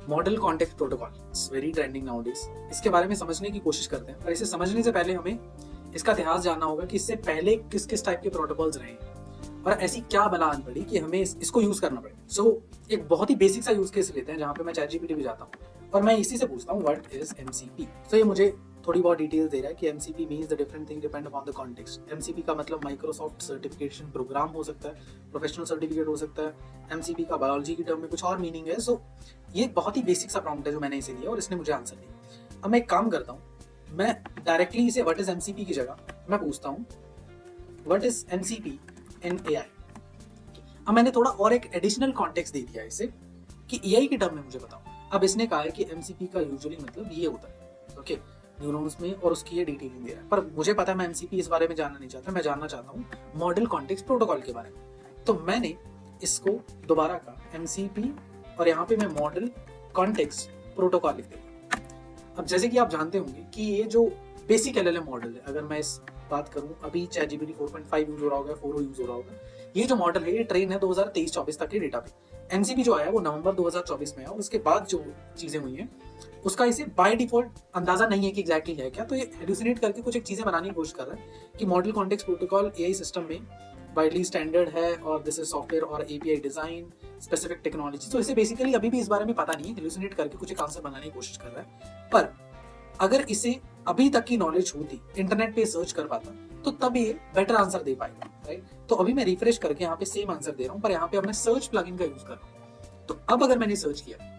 Model context protocol it's very trending nowadays. इसके बारे में समझने की कोशिश करते हैं, पर इसे समझने से पहले हमें इसका इतिहास जानना होगा कि इससे पहले किस किस टाइप के प्रोटोकॉल्स रहे हैं और ऐसी क्या बलान पड़ी कि हमें इसको यूज करना पड़े। सो एक बहुत ही बेसिक सा यूज केस लेते हैं जहाँ पे मैं चैटजीपीटी पे जाता हूँ और मैं इसी से पूछता हूँ व्हाट इज एमसीपी। तो ये मुझे थोड़ी बहुत डिटेल्स दे रहा है कि MCP means the different thing depend upon the context. MCP का मतलब माइक्रोसॉफ्ट सर्टिफिकेशन प्रोग्राम हो सकता है, प्रोफेशनल सर्टिफिकेट हो सकता है। एमसीपी का बायोलॉजी की टर्म में कुछ और मीनिंग है। सो ये बहुत ही बेसिक सा प्रॉम्प्ट है जो मैंने इसे दिया और इसने मुझे आंसर दिया। अब मैं एक काम करता हूँ, मैं डायरेक्टली इसे व्हाट इज एमसीपी की जगह मैं पूछता हूँ what is MCP in AI. अब मैंने थोड़ा और एक एडिशनल कॉन्टेक्स्ट दे दिया इसे कि एआई की टर्म में मुझे बताओ। अब इसने कहा है कि एमसीपी का यूजुअली मतलब ये होता है, ओके, न्यूरॉन्स में, और उसकी ये डिटेलिंग दे रहा है। पर मुझे पता है मैं एमसीपी इस बारे में जानना नहीं चाहता, मैं जानना चाहता हूँ मॉडल कॉन्टेक्स्ट प्रोटोकॉल के बारे में। तो मैंने इसको दोबारा कहा एमसीपी और यहाँ पे मैं मॉडल कॉन्टेक्स्ट प्रोटोकॉल लिख देता। अब जैसे कि आप जानते होंगे कि ये जो बेसिक एलएलएम मॉडल है, अगर मैं इस बात करूं, अभी चैटजीपीटी 4.5 यूज हो रहा होगा, 4 यूज हो रहा होगा। ये जो मॉडल है ये ट्रेन है 2023-24 तक के डेटा पे। एमसीपी जो आया वो नवंबर 2024 में आया, उसके बाद जो चीजें हुई हैं उसका इसे बाय डिफॉल्ट अंदाजा नहीं है कि एग्जैक्टली है क्या। तो ये हेलुसिनेट करके कुछ एक चीजें बनाने की कोशिश कर रहा है कि model context protocol AI system में वाइडली स्टैंडर्ड है और दिस इज सॉफ्टवेयर और एपीआई डिजाइन स्पेसिफिक टेक्नोलॉजी। तो इसे बेसिकली अभी भी इस बारे में पता नहीं है, हेलुसिनेट करके कुछ एक आंसर बनाने की कोशिश कर रहा है। पर अगर इसे अभी तक की नॉलेज होती, इंटरनेट पे सर्च कर पाता, तो तब ये बेटर आंसर दे पाएगा, राइट। तो अभी मैं रिफ्रेश करके यहाँ पे सेम आंसर दे रहा हूँ, पर यहाँ पे अब मैं सर्च प्लगइन का यूज कर रहा हूँ। तो अब अगर मैंने सर्च किया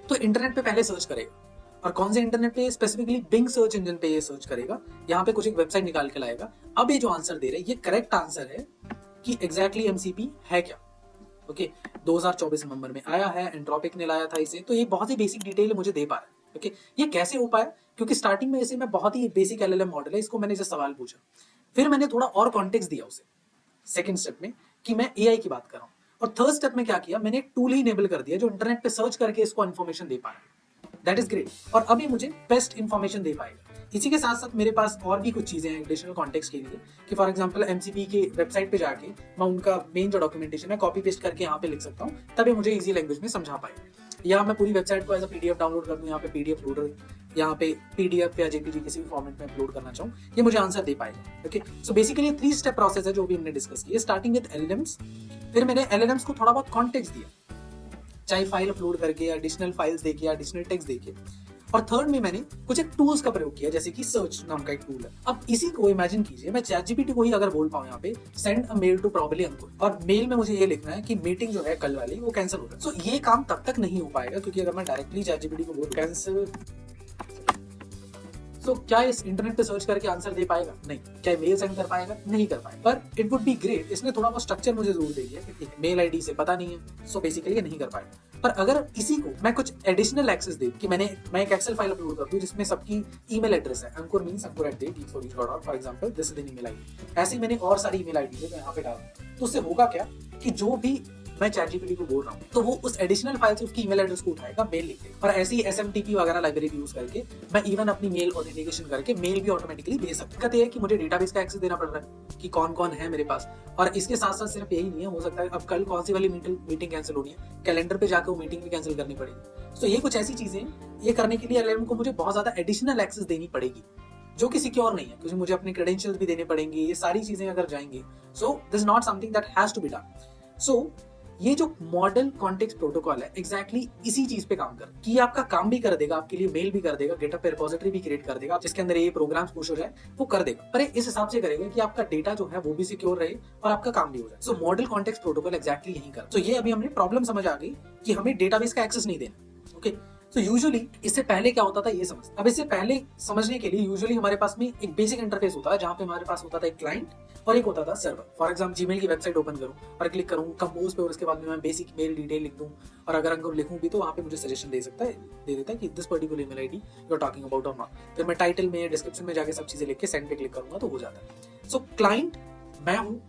तो इंटरनेट पे पहले सर्च करेगा, और कौन से इंटरनेट पे, स्पेसिफिकली बिंग सर्च इंजन पे ये सर्च करेगा, यहाँ पे कुछ एक वेबसाइट निकाल के लाएगा। अब ये जो आंसर दे रहे हैं ये करेक्ट आंसर है कि एग्जैक्टली एमसीपी है क्या। ओके, 2024 नवंबर में आया है, एंट्रोपिक ने लाया था इसे। तो ये बहुत ही बेसिक डिटेल मुझे दे पा रहा है। ओके, ये कैसे हो पाया? क्योंकि स्टार्टिंग में इसे मैं बहुत ही बेसिक एलएलएम मॉडल है, इसको मैंने जैसे सवाल पूछा, फिर मैंने थोड़ा और कॉन्टेक्स्ट दिया उसे सेकंड स्टेप में कि मैं एआई की बात कर रहा हूँ, और थर्ड स्टेप में क्या किया, मैंने एक टूल ही इनेबल कर दिया जो इंटरनेट पे सर्च करके इसको इन्फॉर्मेशन दे पा रहा है। दैट इज ग्रेट, और अभी मुझे बेस्ट इन्फॉर्मेशन दे पाएगा। इसी के साथ साथ मेरे पास और भी कुछ चीजें हैं एडिशनल कॉन्टेक्स्ट के लिए, कि फॉर एग्जांपल एमसीपी के वेबसाइट पे जाके मैं उनका मेन जो डॉक्यूमेंटेशन है कॉपी पेस्ट करके यहाँ पे लिख सकता हूँ, तभी मुझे इजी लैंग्वेज में समझा पाए। या मैं पूरी वेबसाइट को एज अ पीडीएफ डाउनलोड कर दूं, यहाँ पे पीडीएफ लोडर, यहाँ पे पीडीएफ या जेपीजी किसी भी फॉर्मेट में अपलोड करना चाहूँ, ये मुझे आंसर दे पाएगा। Okay, so basically 3 step process है जो भी हमने डिस्कस किया, स्टार्टिंग विद एलएलएम्स। फिर मैंने एलएलएम्स को थोड़ा बहुत कॉन्टेक्स्ट दिया, चाहे फाइल अपलोड करके, एडिशनल फाइल्स देके, एडिशनल टेक्स्ट देके, और थर्ड में मैंने कुछ एक टूल्स का प्रयोग किया, जैसे कि सर्च नाम का एक टूल है। अब इसी को इमेजिन कीजिए, मैं चैटजीपीटी को ही अगर बोल पाऊं यहाँ पे send a mail to probably Ankur, और मेल में मुझे ये लिखना है कि मीटिंग जो है कल वाली वो कैंसिल हो रहा है। सो ये काम तब तक नहीं हो पाएगा क्योंकि अगर मैं डायरेक्टली चैटजीपीटी को बोल कैंसिल, तो क्या इस इंटरनेट पे सर्च करके आंसर दे पाएगा? नहीं। क्या मेल सेंड कर पाएगा? नहीं कर पाएगा। पर इट वुड बी ग्रेट, इसने थोड़ा बहुत स्ट्रक्चर मुझे जरूर दे दिया कि ठीक है मेल आईडी से पता नहीं है, सो बेसिकली ये नहीं कर पाएगा। पर अगर इसी को मैं कुछ एडिशनल एक्सेस दे कि मैं एक एक्सेल फाइल अपलोड कर दूं जिसमें सबकी ईमेल एड्रेस है, Ankur means ankur@geeks4each.org for example, this is the email ID, ऐसे मैंने और सारी ईमेल आईडी है जो यहाँ पे डाल, तो उससे होगा क्या कि जो भी मैं चैटजीपीटी को बोल रहा हूँ तो वो उस एडिशनल फाइल से उसकी ईमेल एड्रेस को उठाएगा, मेल लिख देगा, और ऐसी एसएमटीपी वगैरह लाइब्रेरी यूज करके मैं इवन अपनी मेल ऑथेंटिकेशन करके मेल भी ऑटोमेटिकली भेज सकता हूं। दिक्कत ये है कि मुझे डेटाबेस का एक्सेस देना पड़ रहा है कि कौन कौन है मेरे पास, और इसके साथ साथ सिर्फ यही नहीं है, हो सकता है अब कल कौन सी वाली मीटिंग कैंसिल होनी है, कैलेंडर पे जाकर वो मीटिंग भी कैंसिल करनी पड़ेगी। तो ये कुछ ऐसी चीजें, ये करने के लिए एलएलएम को मुझे बहुत ज्यादा एडिशनल एक्सेस देनी पड़ेगी जो कि सिक्योर नहीं है, क्योंकि मुझे अपने क्रेडेंशियल्स भी देने पड़ेंगे, ये सारी चीजें अगर जाएंगी, so this is not something that has to be done. So ये जो मॉडल कॉन्टेक्स्ट प्रोटोकॉल है एग्जैक्टली इसी चीज पे काम कर कि ये आपका काम भी कर देगा, आपके लिए मेल भी कर देगा, गिटहब पे रिपोजिटरी भी क्रिएट कर देगा जिसके अंदर ये प्रोग्राम्स पुश हो जाए, वो कर देगा, पर इस हिसाब से करेगा कि आपका डेटा जो है वो भी सिक्योर रहे और आपका काम भी हो जाए। सो मॉडल कॉन्टेक्स्ट प्रोटोकॉल एग्जैक्टली यही कर। तो ये अभी हमने प्रॉब्लम समझ आ गई कि हमें डेटाबेस का एक्सेस नहीं देना। ओके, तो यूजुअली इससे पहले क्या होता था ये समझ। अब इससे पहले समझने के लिए यूजुअली हमारे पास में एक बेसिक इंटरफेस होता है जहाँ पे हमारे पास होता था एक क्लाइंट और एक होता था सर्वर। फॉर एग्जाम्पल जीमेल की वेबसाइट ओपन करूँ और क्लिक करूँ कंपोज पे, और उसके बाद में मैं बेसिक मेल डिटेल लिख दूँ, और अगर अंकुर लिखूँ भी तो वहाँ पे मुझे सजेशन दे देता है कि this particular email ID you are talking about और नॉट। फिर मैं टाइटल में डिस्क्रिप्शन में जाके सब चीजें लिख के सेंड पे क्लिक करूंगा तो हो जाता है। सो क्लाइंट मैं हूँ,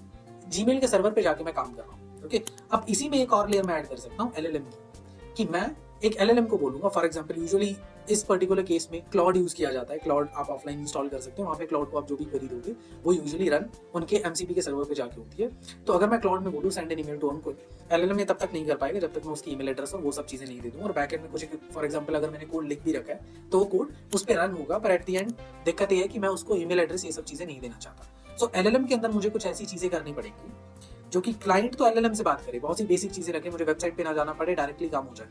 जीमेल के सर्वर पे जाके मैं काम कर रहा हूँ। ओके, अब इसी में एक और लेयर मैं ऐड कर सकता हूँ एलएलएम की, कि मैं एक एलएलएम को बोलूंगा। फॉर एग्जांपल यूजुअली इस पर्टिकुलर केस में क्लाउड यूज किया जाता है। क्लाउड आप ऑफलाइन इंस्टॉल कर सकते हो, वहाँ पे क्लाउड को आप जो भी क्वेरी दोगे वो यूजुअली रन उनके एमसीपी के सर्वर पे जाके होती है। तो अगर मैं क्लाउड में बोलूँ send an email to Ankur, LLM ये तब तक नहीं कर पाएगा जब तक मैं उसकी ईमेल एड्रेस और वो सब चीजें नहीं दे दूँ। और बैकएंड में कुछ फॉर एग्जांपल अगर मैंने कोड लिख भी रखा है तो वो कोड उस पर रन होगा, पर एट द एंड दिक्कत ये है कि मैं उसको ईमेल एड्रेस ये सब चीजें नहीं देना चाहता। सो एलएलएम के अंदर मुझे कुछ ऐसी चीजें करनी पड़ेंगी जो कि क्लाइंट तो एलएलएम से बात करे, बहुत सी बेसिक चीजें रखे, मुझे वेबसाइट पे ना जाना पड़े, डायरेक्टली काम हो जाए,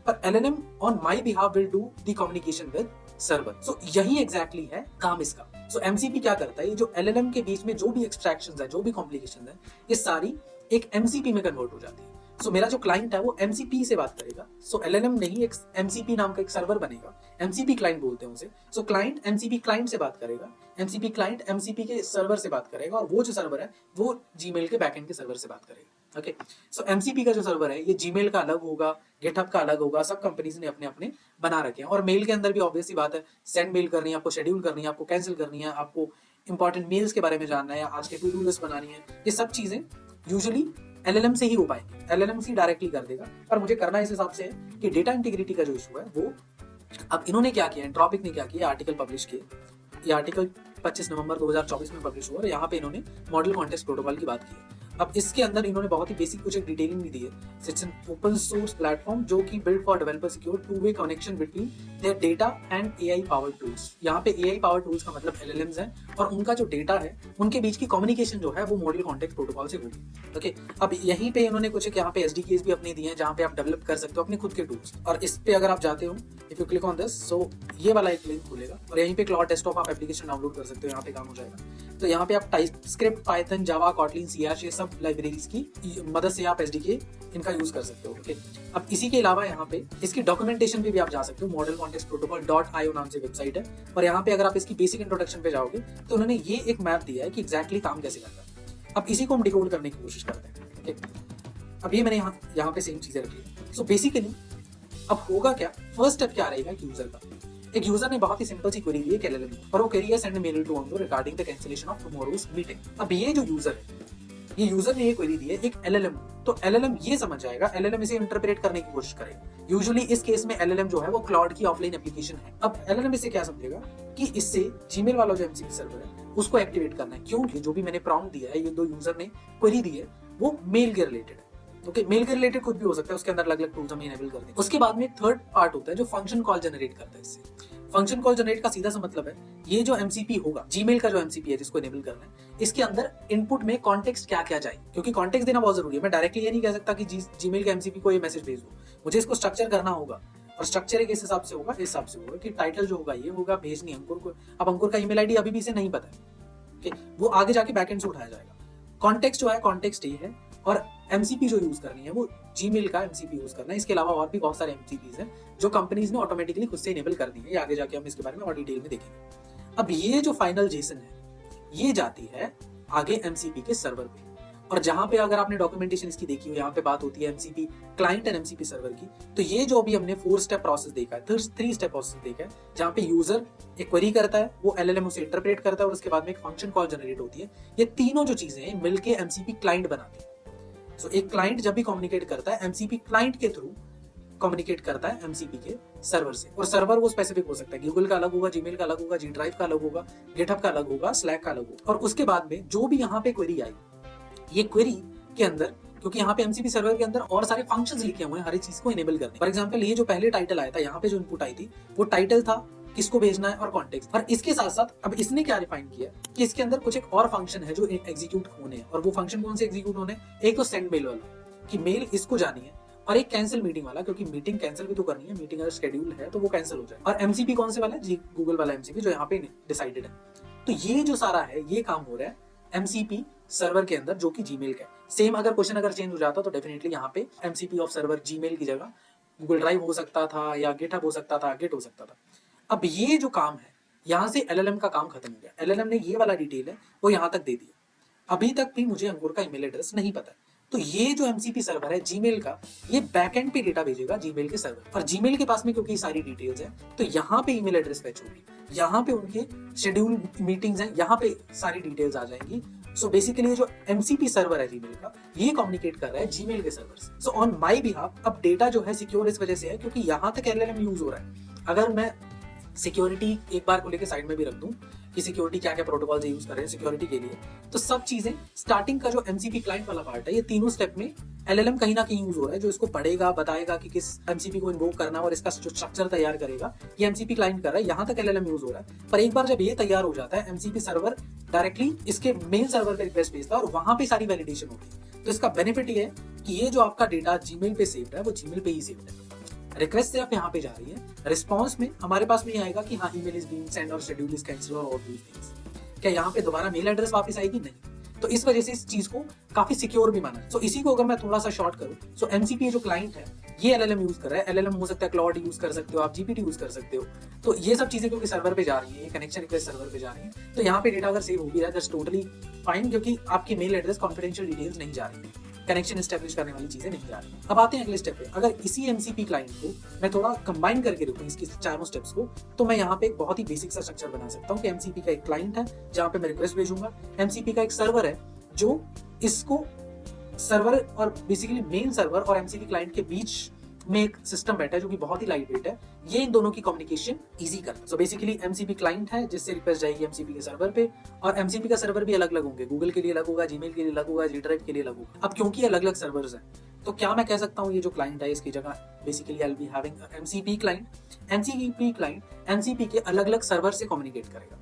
पर LLM on my behalf will do the communication with server. So यही एग्जैक्टली है काम इसका। सो एमसीपी क्या करता है, ये जो एलएलएम के बीच में जो भी एक्सट्रैक्शंस है, जो भी कॉम्प्लिकेशंस है, ये सारी एक एमसीपी में कन्वर्ट हो जाती है। सो मेरा जो क्लाइंट है वो एमसीपी से बात करेगा। सो एलएलएम नहीं, एक एमसीपी नाम का एक सर्वर बनेगा, एमसीपी क्लाइंट बोलते हैं उसे। सो क्लाइंट एमसीपी क्लाइंट से बात करेगा, एमसीपी क्लाइंट एमसीपी के सर्वर से बात करेगा, और वो जो सर्वर है वो जीमेल के बैकएंड के सर्वर से बात करेगा। ओके, सो एमसीपी का जो सर्वर है ये जीमेल का अलग होगा, गिटहब का अलग होगा, सब कंपनीज ने अपने अपने बना रखे हैं। और मेल के अंदर भी ऑब्वियस सी बात है, सेंड मेल करनी है आपको, शेड्यूल करनी है आपको, कैंसिल करनी है आपको, इंपॉर्टेंट मेल्स के बारे में जानना है, या आज के टू डू लिस्ट बनानी है, ये सब चीजें यूजुअली एलएलएम से ही हो पाएंगे, एलएलएम से डायरेक्टली कर देगा। पर मुझे करना इस हिसाब से है कि डेटा इंटीग्रिटी का जो इशू है वो, अब इन्होंने क्या किया, एंट्रोपिक ने क्या किया, आर्टिकल पब्लिश किए, ये आर्टिकल 25 नवंबर 2024 में पब्लिश हुआ, और यहाँ पे इन्होंने मॉडल कॉन्टेक्स्ट प्रोटोकॉल की बात की है। अब इसके अंदर इन्होंने बहुत ही बेसिक कुछ एक डिटेलिंग भी दी है। It's an open source platform जो कि build for developer secure two way connection between their data and AI power tools. यहाँ पे एआई पावर टूल्स का मतलब एलएलएम्स हैं, और उनका जो डेटा है उनके बीच की कम्युनिकेशन जो है वो मॉडल कॉन्टेक्स्ट प्रोटोकॉल से होगी। ओके, अब यहीं पे इन्होंने कुछ एक यहाँ पे एसडीकेस भी अपने दिए हैं जहाँ पे आप डेवलप कर सकते हो अपने खुद के टूल्स। और इस पे अगर आप जाते हो, if you click on this, so ये वाला एक लिंक खुलेगा, और यहीं पे क्लाउड डेस्कटॉप आप एप्लीकेशन डाउनलोड कर सकते हो, यहाँ पे काम हो जाएगा। तो यहाँ पे आप टाइपस्क्रिप्ट, पाइथन, जावा, कॉटलिन, सीआरसी, सब लाइब्रेरीज की मदद से आप एसडीके इनका यूज कर सकते हो। ओके, अब इसी के अलावा यहाँ पे इसकी डॉक्यूमेंटेशन पे भी आप जा सकते हो, मॉडल कॉन्टेक्स्ट प्रोटोकॉल.io नाम से वेबसाइट है, और यहाँ पे अगर आप इसकी बेसिक इंट्रोडक्शन पे जाओगे तो उन्होंने ये एक मैप दिया है कि एग्जैक्टली काम कैसे करता है। अब इसी को हम डिकोड करने की कोशिश करते हैं। ओके, अब ये मैंने यहाँ पे सेम चीजें रखी है। सो बेसिकली अब होगा क्या, फर्स्ट स्टेप क्या रहेगा एक यूजर का। एक यूजर ने बहुत ही सिंपल सी क्वेरी दी है एलएलएम में, और वो क्वेरी है send mail to Ankur regarding the cancellation of tomorrow's meeting. अब ये जो यूजर है, ये यूजर ने ये क्वेरी दी है एक एलएलएम, तो एलएलएम ये समझ जाएगा, एलएलएम इसे इंटरप्रेट करने की कोशिश करेगा। यूजुअली इस केस में एलएलएम जो है वो क्लाउड की ऑफलाइन एप्लीकेशन है। अब एलएलएम इसे क्या समझेगा कि इससे जीमेल वाला जो एमसीपी सर्वर है उसको एक्टिवेट करना है, क्योंकि जो भी मैंने प्रॉम्प्ट दिया है, ये दो यूजर ने क्वेरी दी है, वो मेल के रिलेटेड है। ओके, मेल के रिलेटेड कुछ भी हो सकता है, उसके अंदर अलग अलग टूल्स हम इनेबल कर दें। उसके बाद में एक थर्ड पार्ट होता है जो फंक्शन कॉल जनरेट करता है। इससे फंक्शन कॉल जनरेट का सीधा सा मतलब है, ये जो एमसीपी होगा, जीमेल का जो एमसीपी है जिसको इनेबल करना है, इसके अंदर इनपुट में कॉन्टेक्स्ट क्या क्या जाए, क्योंकि कॉन्टेक्स्ट देना बहुत जरूरी है। मैं डायरेक्टली ये नहीं कह सकता कि जीमेल के एमसीपी को ये मैसेज भेज दो, मुझे इसको स्ट्रक्चर करना होगा, और स्ट्रक्चर एक इस हिसाब से होगा, इस हिसाब से होगा कि टाइटल जो होगा ये होगा भेजनी अंकुर को। अब अंकुर का ईमेल आईडी अभी भी इसे नहीं पता है, वो आगे जाके बैकएंड से उठाया जाएगा। कॉन्टेक्स्ट जो है, कॉन्टेक्स्ट ये है, और एमसीपी जो यूज करनी है वो जीमेल का एमसीपी यूज करना है। इसके अलावा और भी बहुत सारे एमसीपीज हैं जो कंपनीज ने ऑटोमेटिकली खुद से इनेबल कर दिए हैं, आगे जाके हम इसके बारे में और डिटेल में देखेंगे। अब ये जो फाइनल जेसन है ये जाती है आगे एमसीपी के सर्वर पे, और जहां पे अगर आपने डॉक्यूमेंटेशन इसकी देखी हो, यहाँ पे बात होती है MCP client and MCP server की, तो ये जो अभी हमने 4 स्टेप प्रोसेस देखा है, 3 स्टेप प्रोसेस देखा है, जहाँ पे यूजर एक क्वेरी करता है, वो एलएलएम उसे इंटरप्रेट करता है, और उसके बाद में एक फंक्शन कॉल जनरेट होती है। ये तीनों जो चीजें मिलके एमसीपी क्लाइंट बनाती है। सो एक क्लाइंट जब भी कम्युनिकेट करता है, एमसीपी क्लाइंट के थ्रू कम्युनिकेट करता है एमसीपी के सर्वर से, और सर्वर वो स्पेसिफिक हो सकता है, गूगल का अलग होगा, जीमेल का अलग होगा, जी ड्राइव का अलग होगा, गिटहब का अलग होगा, स्लैक का अलग होगा। और उसके बाद में जो भी यहाँ पे क्वेरी आई, ये क्वेरी के अंदर, क्योंकि यहाँ पे एमसीपी सर्वर के अंदर और सारे फंक्शंस लिखे हुए हैं हर एक चीज को इनेबल करने। फॉर एग्जांपल ये जो पहले टाइटल आया था, यहाँ पे जो इनपुट आई थी वो टाइटल था, किसको भेजना है, और कॉन्टेक्स्ट। और इसके साथ साथ अब इसने क्या डिफाइन किया कि इसके अंदर कुछ एक और फंक्शन है जो एग्जीक्यूट होने हैं, और वो फंक्शन कौन से एग्जीक्यूट होने, एक तो सेंड मेल वाला कि मेल इसको जानी है, और एक कैंसिल मीटिंग वाला, क्योंकि मीटिंग कैंसिल भी तो करनी है, मीटिंग अगर शेड्यूल है तो वो कैंसिल हो जाए। और एमसीपी कौन से वाला है, जी गूगल वाला एमसीपी जो यहाँ पे डिसाइडेड है। तो ये जो सारा है ये काम हो रहा है एमसीपी सर्वर के अंदर, जो कि जीमेल का है। सेम अगर क्वेश्चन अगर चेंज हो जाता तो डेफिनेटली यहाँ पे एमसीपी ऑफ सर्वर जीमेल की जगह गूगल ड्राइव हो सकता था, या गिटहब हो सकता था, गिट हो सकता था। अब ये जो काम है, यहाँ से एलएलएम का काम खत्म हो गया। एलएलएम ने ये वाला डिटेल है वो यहाँ तक दे दिया। अभी तक भी मुझे अंकुर का ईमेल एड्रेस नहीं पता है, तो ये जो एमसीपी सर्वर है जीमेल का, ये बैकएंड पे डेटा भेजेगा जीमेल के सर्वर, और जीमेल के पास में क्योंकि सारी डिटेल्स है, तो यहाँ पे ईमेल एड्रेस फेच होगी, यहाँ पे उनके शेड्यूल मीटिंग्स हैं, यहाँ पे सारी डिटेल्स आ जाएंगी। सो बेसिकली ये जो एमसीपी सर्वर है जीमेल का, ये कम्युनिकेट कर रहा है जीमेल के सर्वर से। सो ऑन माय बिहाफ अब डेटा जो है सिक्योर इस वजह से है क्योंकि यहाँ तक एलएलएम यूज हो रहा है, अगर मैं सिक्योरिटी एक बार को लेकर साइड में भी रख दूं कि सिक्योरिटी क्या क्या प्रोटोकॉल से यूज कर रहे हैं सिक्योरिटी के लिए, तो सब चीजें स्टार्टिंग का जो एमसीपी क्लाइंट वाला पार्ट है, ये तीनों स्टेप में एलएलएम कहीं ना कहीं यूज हो रहा है, जो इसको पढ़ेगा, बताएगा कि किस एमसीपी को इन्वोक करना है और इसका जो स्ट्रक्चर तैयार करेगा ये एमसीपी क्लाइंट कर रहा है। यहाँ तक एलएलएम यूज हो रहा है, पर एक बार जब ये तैयार हो जाता है एमसीपी सर्वर डायरेक्टली इसके मेल सर्वर पे रिक्वेस्ट भेजता है और वहां पे सारी वैलिडेशन होती है। तो इसका बेनिफिट ये है कि ये जो आपका डेटा जीमेल पे सेव्ड है वो जीमेल पे ही सेव्ड है, रिक्वेस्ट सिर्फ यहाँ पे जा रही है, रिस्पॉन्स में हमारे पास में ये आएगा कि हाँ ईमेल इज बीइंग सेंड और शेड्यूल इज कैंसिल और ऑल दीस थिंग्स। क्या यहाँ पे दोबारा मेल एड्रेस वापस आएगी? नहीं। तो इस वजह से इस चीज को काफी सिक्योर भी माना है। सो इसी को अगर मैं थोड़ा सा शॉर्ट करूं, सो एमसीपी जो क्लाइंट है ये एलएलएम यूज कर रहा है। एलएलएम हो सकता है क्लाउड यूज कर सकते हो आप, जीपीटी यूज कर सकते हो। तो ये सब चीजें क्योंकि सर्वर पे जा रही है, कनेक्शन रिक्वेस्ट सर्वर पे जा रही है, तो यहाँ पे डेटा अगर सेव हो भी रहा है दैट्स टोटली फाइन, क्योंकि आपकी मेल एड्रेस कॉन्फिडेंशियल डिटेल्स नहीं जा रही है, कनेक्शन एस्टेब्लिश करने वाली चीजें नहीं जा रही। अब आते हैं अगले स्टेप पे। अगर इसी एमसीपी क्लाइंट को मैं थोड़ा कंबाइन करके देखूं इसकी चारों स्टेप्स को, तो मैं यहाँ पे एक बहुत ही बेसिक सा स्ट्रक्चर बना सकता हूँ कि एमसीपी का एक क्लाइंट है जहाँ पे मैं रिक्वेस्ट भेजूंगा, एमसीपी का एक सर्वर है जो इसको सर्वर और बेसिकली मेन सर्वर और एमसीपी क्लाइंट के बीच में एक सिस्टम बैठा है जो कि बहुत ही लाइट वेट है, ये इन दोनों की कम्युनिकेशन इजी करता है। सो बेसिकली एमसीपी क्लाइंट है जिससे रिक्वेस्ट जाएगी एमसीपी के सर्वर पे, और एमसीपी का सर्वर भी अलग अलग होंगे, गूगल के लिए अलग होगा, जीमेल के लिए अलग होगा, जी ड्राइव के लिए अलग होगा। अब क्योंकि अलग अलग सर्वर्स हैं, तो क्या मैं कह सकता हूँ ये जो क्लाइंट है इसकी जगह basically I will be having MCP client. MCP client MCP के अलग अलग सर्वर से कम्युनिकेट करेगा।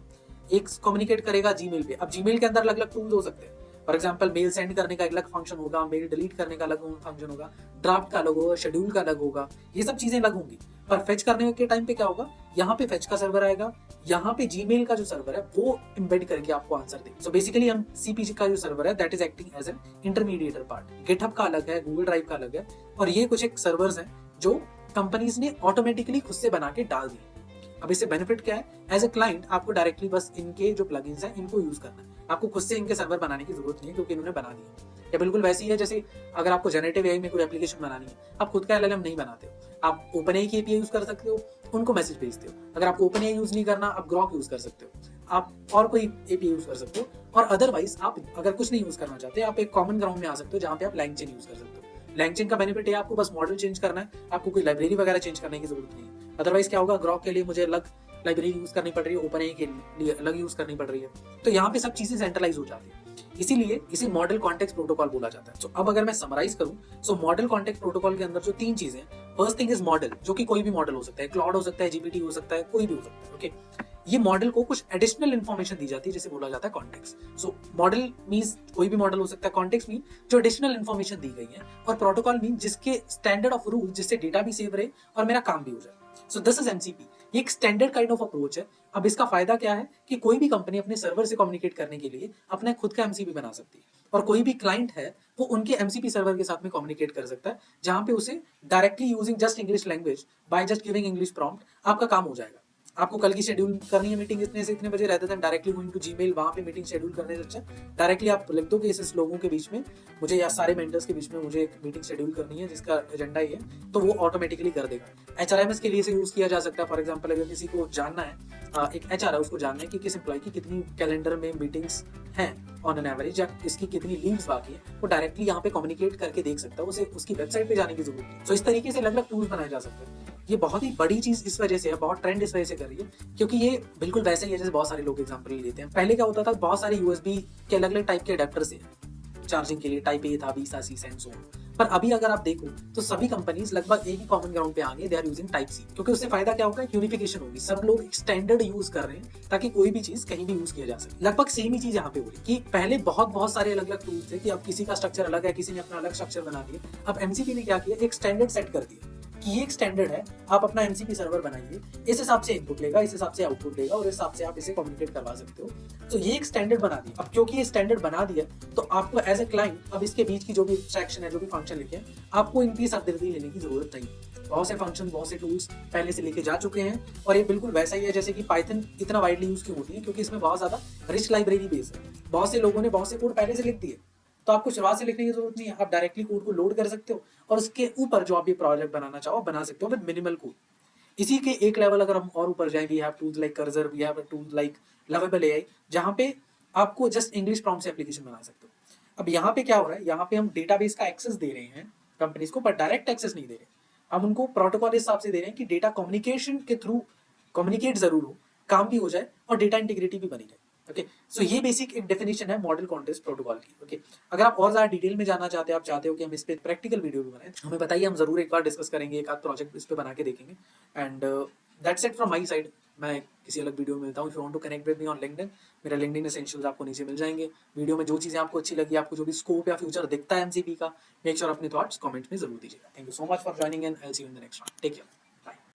एक कम्युनिकेट करेगा जीमेल पे। अब जीमेल के अंदर अलग अलग टूल्स हो सकते हैं, फॉर एग्जाम्पल मेल सेंड करने का अलग फंक्शन होगा, मेल डिलीट करने का अलग फंक्शन होगा, ड्राफ्ट का अलग होगा, शेड्यूल का अलग होगा, ये सब चीजें अलग होंगी। पर फेच करने के टाइम पे क्या होगा, यहाँ पे फेच का सर्वर आएगा, यहाँ पे जीमेल का जो सर्वर है वो एम्बेड करके आपको आंसर देगा। सो बेसिकली हम सीपीजी का जो सर्वर है that is acting as an intermediator part. GitHub का अलग है, गूगल ड्राइव का अलग है, और ये कुछ एक सर्वर्स हैं जो कंपनीज ने ऑटोमेटिकली खुद से बना के डाल दिए। अब इससे बेनिफिट क्या है, एज ए क्लाइंट आपको डायरेक्टली बस इनके जो प्लगइन्स हैं इनको यूज करना है, आपको खुद से इनके सर्वर बनाने की जरूरत नहीं है क्योंकि इन्होंने बना दिया। या बिल्कुल वैसी है जैसे अगर आपको जनरेटिव एआई में कोई एप्लीकेशन बनानी है, आप खुद का एलएलएम नहीं बनाते हो, आप ओपनएआई की एपीआई यूज कर सकते हो, उनको मैसेज भेजते हो। अगर आपको ओपनएआई यूज नहीं करना, आप ग्रॉक यूज कर सकते हो, आप और कोई एपीआई यूज कर सकते हो, और अदरवाइज आप अगर कुछ नहीं यूज करना चाहते, आप एक कॉमन ग्राउंड में आ सकते हो जहाँ पे आप लैंगचेन यूज कर सकते हो। लैंगचेन का बेनिफिट है आपको बस मॉडल चेंज करना है, आपको कोई लाइब्रेरी वगैरह चेंज करने की जरूरत नहीं है। अदरवाइज क्या होगा, ग्रॉक के लिए मुझे अलग लाइब्रेरी यूज करनी पड़ रही है, ओपनएआई के लिए अलग यूज करनी पड़ रही है, तो यहाँ पे सब चीजें सेंट्रलाइज हो जाती है। इसीलिए इसे मॉडल कॉन्टेक्स्ट प्रोटोकॉल बोला जाता है। सो अब अगर मैं समराइज करूं, सो मॉडल कॉन्टेक्स्ट प्रोटोकॉल के अंदर जो तीन चीजें, फर्स्ट थिंग इज मॉडल, जो कि कोई भी मॉडल हो सकता है, क्लाउड हो सकता है, जीपीटी हो सकता है, कोई भी हो सकता है। ओके, ये मॉडल को कुछ एडिशनल इन्फॉर्मेशन दी जाती है जिसे बोला जाता है कॉन्टेक्स्ट। सो मॉडल मींस कोई भी मॉडल हो सकता है, कॉन्टेक्स्ट मीन जो एडिशनल इन्फॉर्मेशन दी गई है, और प्रोटोकॉल मीन जिसके स्टैंडर्ड ऑफ रूल, जिससे डेटा भी सेव रहे और मेरा काम भी हो जाए। सो दिस इज एमसीपी, ये एक स्टैंडर्ड काइंड ऑफ अप्रोच है। अब इसका फायदा क्या है कि कोई भी कंपनी अपने सर्वर से कम्युनिकेट करने के लिए अपना खुद का एमसीपी बना सकती है, और कोई भी क्लाइंट है वो उनके एमसीपी सर्वर के साथ में कम्युनिकेट कर सकता है, जहां पे उसे directly using just English language by just giving English prompt आपका काम हो जाएगा। आपको कल की शेड्यूल करनी है मीटिंग इतने से इतने बजे, रहते थे डायरेक्टली गोइंग टू जीमेल, वहां पे मीटिंग शेड्यूल करने से अच्छा डायरेक्टली आप लिख दो कि इस लोगों के बीच में मुझे, या सारे मेंटर्स के बीच में मुझे एक मीटिंग शेड्यूल करनी है जिसका एजेंडा ये है, तो वो ऑटोमेटिकली कर देगा। एचआरएमएस के लिए इसे यूज किया जा सकता है। फॉर एग्जाम्पल अगर किसी को जानना है, एक एचआर है, उसको जानना है कि किस एम्प्लॉय की कितनी कैलेंडर में मीटिंग्स हैं ऑन एन एवरेज, या इसकी कितनी लीव्स बाकी है, वो डायरेक्टली यहाँ पे कम्युनिकेट करके देख सकता है, उसे उसकी वेबसाइट पे जाने की जरूरत नहीं। तो इस तरीके से अलग अलग टूल्स बनाए जा सकते हैं। ये बहुत ही बड़ी चीज इस वजह से है, बहुत ट्रेंड इस वजह से कर रही है क्योंकि ये बिल्कुल वैसे ही है जैसे बहुत सारे लोग एग्जांपल लेते हैं। पहले क्या होता था, बहुत सारे यूएसबी के अलग अलग टाइप के अडेप्टर से चार्जिंग के लिए, टाइप ए था, बी था, सी एंड सो ऑन। पर अभी अगर आप देखो तो सभी कंपनीज लगभग एक ही कॉमन ग्राउंड पे आ गए, they are using type C, क्योंकि उससे फायदा क्या होगा, यूनिफिकेशन होगी, सब लोग स्टैंडर्ड यूज कर रहे हैं ताकि कोई भी चीज कहीं भी यूज किया जा सके। लगभग सेम ही चीज यहाँ पे हो रही कि पहले बहुत सारे अलग अलग टूल्स थे कि अब किसी का स्ट्रक्चर अलग है, किसी ने अपना अलग स्ट्रक्चर बना दिया। अब एमसीपी ने क्या किया, एक स्टैंडर्ड सेट कर दिया कि ये एक स्टैंडर्ड है, आप अपना एमसीपी सर्वर बनाइए, इस हिसाब से इनपुट लेगा, इस हिसाब से आउटपुट लेगा, और इस हिसाब से आप इसे कम्युनिकेट करवा सकते हो। तो ये एक स्टैंडर्ड बना दिया। अब क्योंकि ये स्टैंडर्ड बना दिया, तो आपको एज ए क्लाइंट अब इसके बीच की जो भी एब्स्ट्रैक्शन है, जो भी फंक्शन लिखे हैं, आपको इनकी सरदर्दी लेने की जरूरत नहीं। बहुत से फंक्शन, बहुत से टूल्स पहले से लेके जा चुके हैं, और ये बिल्कुल वैसा ही है जैसे कि पाइथन इतना वाइडली यूज क्यों होती है, क्योंकि इसमें बहुत ज्यादा रिच लाइब्रेरी बेस है। बहुत से लोगों ने बहुत से कोड पहले से लिख दिए, तो आपको शुरुआत से लिखने की जरूरत नहीं है, आप डायरेक्टली कोड को लोड कर सकते हो और उसके ऊपर जो आप ये प्रोजेक्ट बनाना चाहो बना सकते हो विद मिनिमल कोड। इसी के एक लेवल अगर हम और ऊपर जाएं, we have tools like Cursor, we have tools like Lovable AI, जहां पे आपको जस्ट इंग्लिश प्रॉम्प्ट से एप्लीकेशन बना सकते हो। अब यहाँ पे क्या हो रहा है, यहाँ पे हम डेटाबेस का एक्सेस दे रहे हैं कंपनीज को, पर डायरेक्ट एक्सेस नहीं दे रहे। हम उनको प्रोटोकॉल इस हिसाब से दे रहे हैं कि डेटा कम्युनिकेशन के थ्रू कम्युनिकेट जरूर हो, काम भी हो जाए और डेटा इंटीग्रिटी भी बनी रहे। ओके, सो ये बेसिक एक डेफिनेशन है मॉडल कॉन्टेक्स्ट प्रोटोकॉल की। ओके, अगर आप और ज्यादा डिटेल में जानना चाहते हैं, आप चाहते हो कि हम इस पे प्रैक्टिकल वीडियो भी बनाएं, हमें बताइए, हम जरूर एक बार डिस्कस करेंगे, एक आध प्रोजेक्ट इस पे बना के देखेंगे। And that's it from my side. मैं किसी अलग वीडियो में मिलता हूँ। If you want to connect with me on LinkedIn, मेरा लिंक्डइन एसेंशियल्स आपको नीचे मिल जाएंगे। वीडियो में जो चीजें आपको अच्छी लगी, आपको जो भी स्कोप या फ्यूचर दिखता है एमसीपी का, मेक श्योर अपने थॉट्स कमेंट में जरूर दीजिएगा। Thank you so much for joining in. I will see you in the next one. Take care.